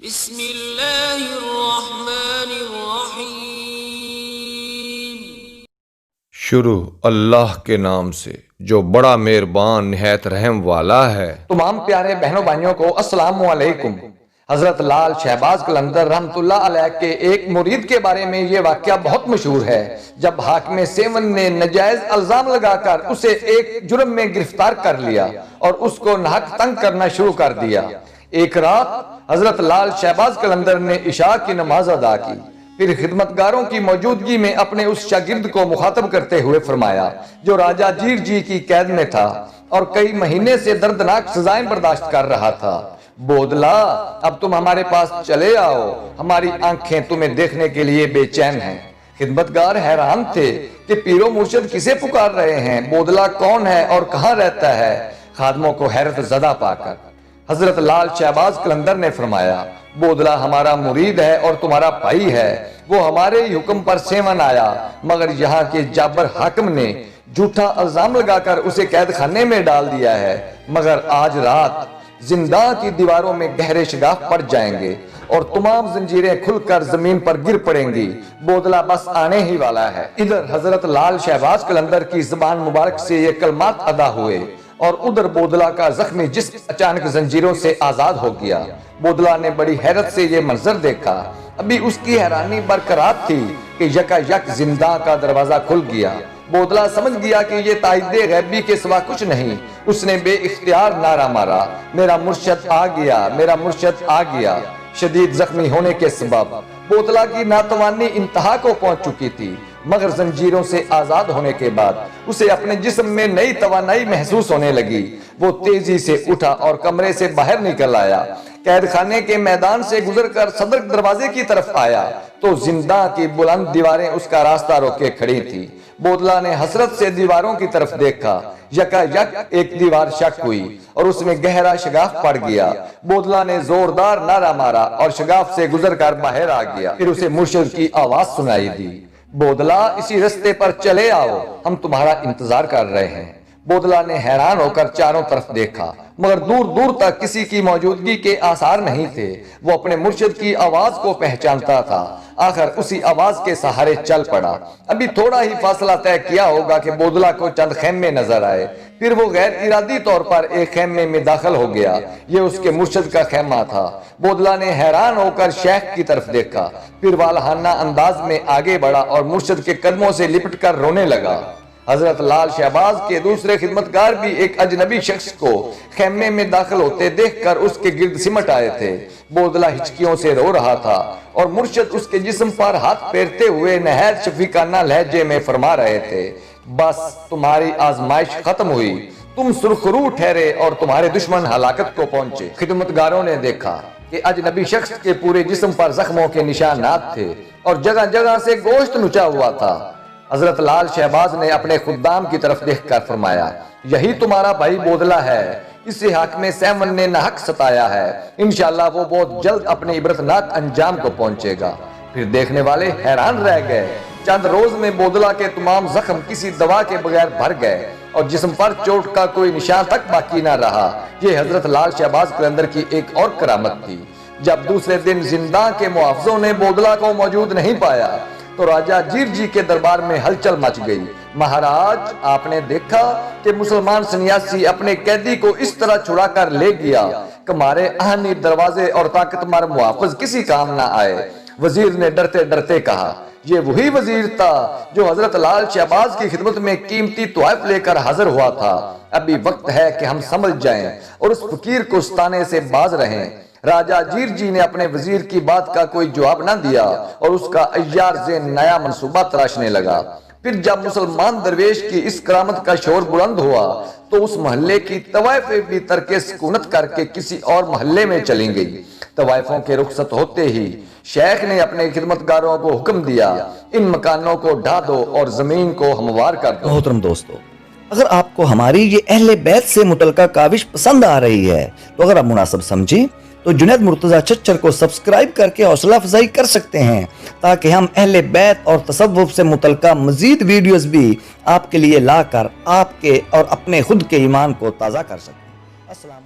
بسم اللہ الرحمن الرحیم۔ شروع اللہ کے نام سے جو بڑا مہربان نہایت رحم والا ہے۔ تمام پیارے بہنوں بھائیوں کو السلام علیکم۔ حضرت لال شہباز قلندر رحمت اللہ علیہ کے ایک مرید کے بارے میں یہ واقعہ بہت مشہور ہے۔ جب حاکم سیون نے ناجائز الزام لگا کر اسے ایک جرم میں گرفتار کر لیا اور اس کو ناحق تنگ کرنا شروع کر دیا۔ ایک رات حضرت لال شہباز قلندر نے عشاء کی نماز ادا کی، پھر خدمتگاروں کی موجودگی میں اپنے اس شاگرد کو مخاطب کرتے ہوئے فرمایا جو راجہ جیر جی کی قید میں تھا اور کئی مہینے سے دردناک سزائیں برداشت کر رہا تھا، بودلا اب تم ہمارے پاس چلے آؤ، ہماری آنکھیں تمہیں دیکھنے کے لیے بے چین ہیں۔ خدمتگار حیران تھے کہ پیر و مرشد کسے پکار رہے ہیں، بودلا کون ہے اور کہاں رہتا ہے؟ خادموں کو حیرت زدہ پا کر حضرت لال شہباز قلندر نے فرمایا بودلا ہمارا مرید ہے اور تمہارا بھائی ہے، وہ ہمارے حکم پر سیون آیا، مگر یہاں کے جابر حاکم نے جھوٹا الزام لگا کر اسے قید خانے میں ڈال دیا ہے، مگر آج رات زندہ کی دیواروں میں گہرے شگاف پڑ جائیں گے اور تمام زنجیریں کھل کر زمین پر گر پڑیں گی، بودلا بس آنے ہی والا ہے۔ ادھر حضرت لال شہباز قلندر کی زبان مبارک سے یہ کلمات ادا ہوئے اور ادھر بودلا کا زخمی جسم اچانک زنجیروں سے آزاد ہو گیا۔ بودلا نے بڑی حیرت سے یہ منظر دیکھا، ابھی اس کی حیرانی برقرار تھی کہ یکا یک زندہ کا دروازہ کھل گیا۔ بودلا سمجھ گیا کہ یہ تائید غیبی کے سوا کچھ نہیں۔ اس نے بے اختیار نعرہ مارا میرا مرشد آ گیا، میرا مرشد آ گیا۔ شدید زخمی ہونے کے سبب بودلا کی ناتوانی انتہا کو پہنچ چکی تھی، مگر زنجیروں سے آزاد ہونے کے بعد اسے اپنے جسم میں نئی توانائی محسوس ہونے لگی۔ وہ تیزی سے اٹھا اور کمرے سے باہر نکل آیا، قید خانے کے میدان سے گزر کر صدر دروازے کی طرف آیا تو زندہ کی بلند دیواریں اس کا راستہ روکے کھڑی تھی۔ بودلا نے حسرت سے دیواروں کی طرف دیکھا، یکا یک ایک دیوار شک ہوئی اور اس میں گہرا شگاف پڑ گیا۔ بودلا نے زوردار نعرہ مارا اور شگاف سے گزر کر باہر آ گیا۔ پھر اسے مرشد کی آواز سنائی دی، بودلا اسی رستے پر چلے آؤ، ہم تمہارا انتظار کر رہے ہیں۔ بودلا نے حیران ہو کر چاروں طرف دیکھا، مگر دور دور تک کسی کی موجودگی کے آثار نہیں تھے۔ وہ اپنے مرشد کی آواز کو پہچانتا تھا، آخر اسی آواز کے سہارے چل پڑا۔ ابھی تھوڑا ہی فاصلہ طے کیا ہوگا کہ بودلا کو چند خیمے نظر آئے، پھر وہ غیر ارادی طور پر ایک خیمے میں داخل ہو گیا۔ یہ اس کے مرشد کا خیمہ تھا۔ بودلا نے حیران ہو کر شیخ کی طرف دیکھا، پھر والہانہ انداز میں آگے بڑھا اور مرشد کے قدموں سے لپٹ کر رونے لگا۔ حضرت لال شہباز کے دوسرے خدمتگار بھی ایک اجنبی شخص کو خیمے میں داخل ہوتے دیکھ کر اس کے گرد سمٹ آئے تھے۔ بودلا ہچکیوں سے رو رہا تھا اور مرشد اس کے جسم پر ہاتھ پھیرتے ہوئے نہایت شفیقانہ لہجے میں فرما رہے تھے، بس تمہاری آزمائش ختم ہوئی، تم سرخرو ٹھہرے اور تمہارے دشمن ہلاکت کو پہنچے۔ خدمتگاروں نے دیکھا کہ اجنبی شخص کے پورے جسم پر زخموں کے نشانات تھے اور جگہ جگہ سے گوشت نچا ہوا تھا۔ حضرت لال شہباز نے اپنے خدام کی طرف دیکھ کر فرمایا یہی تمہارا بھائی بودلا ہے، اسے حاکم سیون نے ناحق ستایا ہے، انشاءاللہ وہ بہت جلد اپنے عبرتناک انجام کو پہنچے گا۔ پھر دیکھنے والے حیران رہ گئے، چند روز میں بودلا کے تمام زخم کسی دوا کے بغیر بھر گئے اور جسم پر چوٹ کا کوئی نشان تک باقی نہ رہا۔ یہ حضرت لال شہباز قلندر کی ایک اور کرامت تھی۔ جب دوسرے دن زندہ کے محافظوں نے بودلا کو موجود نہیں پایا تو راجہ جیر جی کے دربار میں ہلچل مچ گئی۔ مہاراج، آپ نے دیکھا کہ مسلمان سنیاسی اپنے قیدی کو اس طرح چھڑا کر لے گیا کہ ہمارے اہنی دروازے اور طاقتور محافظ کسی کام نہ آئے۔ وزیر نے ڈرتے ڈرتے کہا یہ وہی وزیر تھا جو حضرت لال شہباز کی خدمت میں قیمتی تحائف لے کر حاضر ہوا تھا۔ ابھی وقت ہے کہ ہم سمجھ جائیں اور اس فقیر کو ستانے سے باز رہیں۔ راجہ جیر جی نے اپنے وزیر کی بات کا کوئی جواب نہ دیا اور اس کا عیار ذہن نیا منصوبہ تراشنے لگا۔ پھر جب مسلمان درویش کی اس کرامت کا شور بلند ہوا تو اس محلے کی طوائفیں بھی ترک سکونت کر کے کسی اور محلے میں چلی گئی۔ طوائفوں کے رخصت ہوتے ہی شیخ نے اپنے خدمتگاروں کو حکم دیا ان مکانوں کو ڈھا دو اور زمین کو ہموار کر دو۔ محترم دوستو، اگر آپ کو ہماری یہ اہل بیت سے متعلقہ کاوش پسند آ رہی ہے تو اگر آپ مناسب سمجھیں تو جنید مرتضیٰ چچر کو سبسکرائب کر کے حوصلہ افزائی کر سکتے ہیں تاکہ ہم اہل بیت اور تصوف سے متعلقہ مزید ویڈیوز بھی آپ کے لیے لا کر آپ کے اور اپنے خود کے ایمان کو تازہ کر سکیں۔ السلام